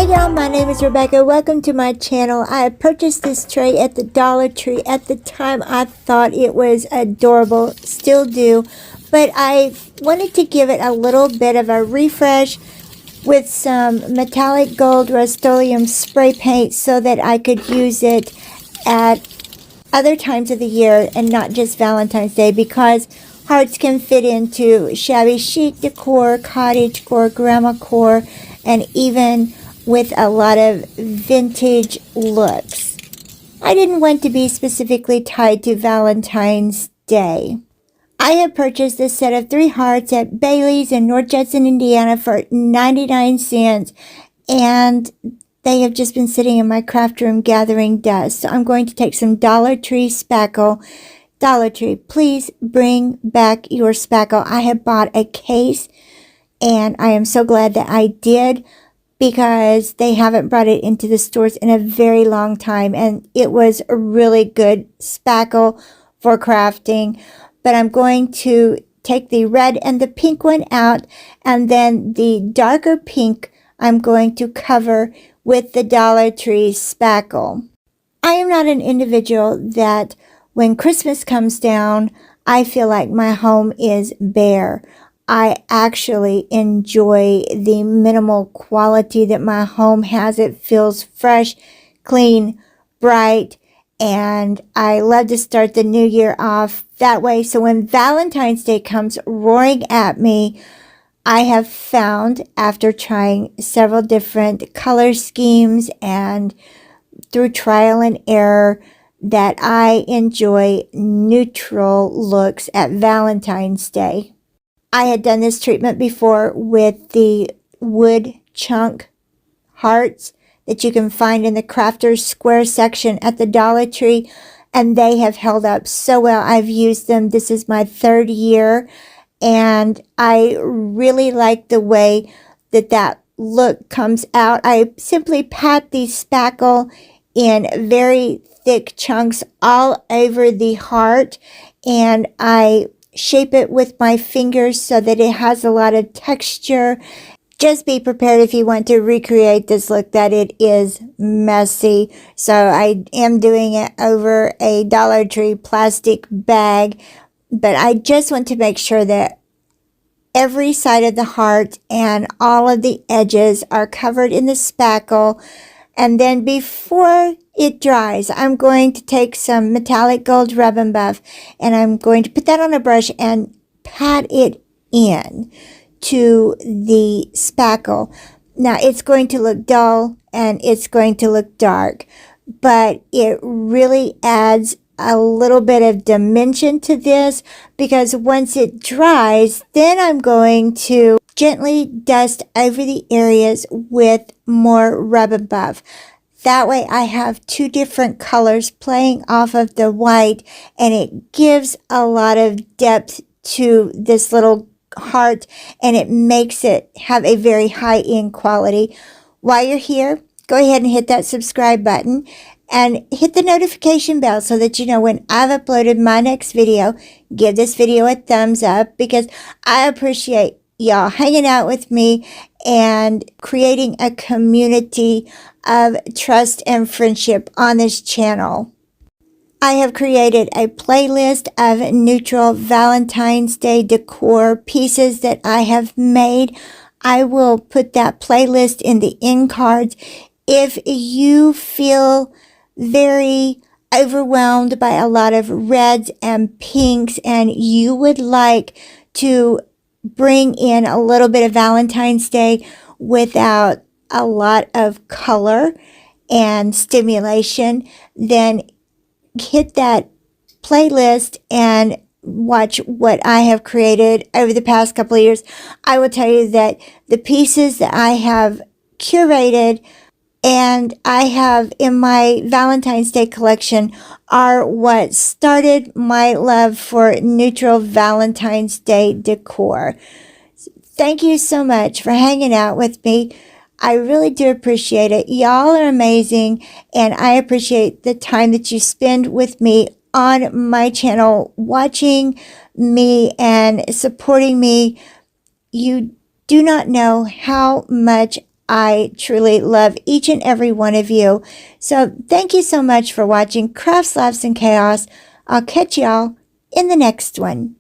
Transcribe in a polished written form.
y'all, my name is Rebecca. Welcome to my channel. I purchased this tray at the Dollar Tree. At the time, I thought it was adorable, still do, but I wanted to give it a little bit of a refresh with some metallic gold Rust-Oleum spray paint so that I could use it at other times of the year and not just Valentine's Day, because hearts can fit into shabby chic decor, cottage core, grandma core, and even with a lot of vintage looks. I didn't want to be specifically tied to Valentine's Day. I have purchased this set of 3 hearts at Bailey's in North Judson, Indiana for 99 cents, and they have just been sitting in my craft room gathering dust. So I'm going to take some Dollar Tree spackle. Dollar Tree, please bring back your spackle. I have bought a case, and I am so glad that I did, because they haven't brought it into the stores in a very long time, and it was a really good spackle for crafting. But I'm going to take the red and the pink one out, and then the darker pink I'm going to cover with the Dollar Tree spackle. I am not an individual that when Christmas comes down, I feel like my home is bare. I actually enjoy the minimal quality that my home has. It feels fresh, clean, bright, and I love to start the new year off that way. So when Valentine's Day comes roaring at me, I have found, after trying several different color schemes and through trial and error, that I enjoy neutral looks at Valentine's Day. I had done this treatment before with the wood chunk hearts that you can find in the Crafters Square section at the Dollar Tree, and they have held up so well. I've used them. This is my 3rd year, and I really like the way that that look comes out. I simply pat the spackle in very thick chunks all over the heart, and I shape it with my fingers so that it has a lot of texture. Just be prepared if you want to recreate this look that it is messy. So I am doing it over a Dollar Tree plastic bag, but I just want to make sure that every side of the heart and all of the edges are covered in the spackle. And then before it dries, I'm going to take some metallic gold rub and buff, and I'm going to put that on a brush and pat it in to the spackle. Now it's going to look dull and it's going to look dark, but it really adds a little bit of dimension to this, because once it dries, then I'm going to gently dust over the areas with more rub and buff. That way I have 2 different colors playing off of the white, and it gives a lot of depth to this little heart, and it makes it have a very high-end quality. While you're here, go ahead and hit that subscribe button and hit the notification bell so that you know when I've uploaded my next video. Give this video a thumbs up, because I appreciate y'all hanging out with me and creating a community of trust and friendship on this channel. I have created a playlist of neutral Valentine's Day decor pieces that I have made. I will put that playlist in the end cards. If you feel very overwhelmed by a lot of reds and pinks, and you would like to bring in a little bit of Valentine's Day without a lot of color and stimulation, then hit that playlist and watch what I have created over the past couple of years. I will tell you that the pieces that I have curated and I have in my Valentine's Day collection are what started my love for neutral Valentine's Day decor. Thank you so much for hanging out with me. I really do appreciate it. Y'all are amazing, and I appreciate the time that you spend with me on my channel, watching me and supporting me. You do not know how much I truly love each and every one of you. So thank you so much for watching Crafts, Laughs, and Chaos. I'll catch y'all in the next one.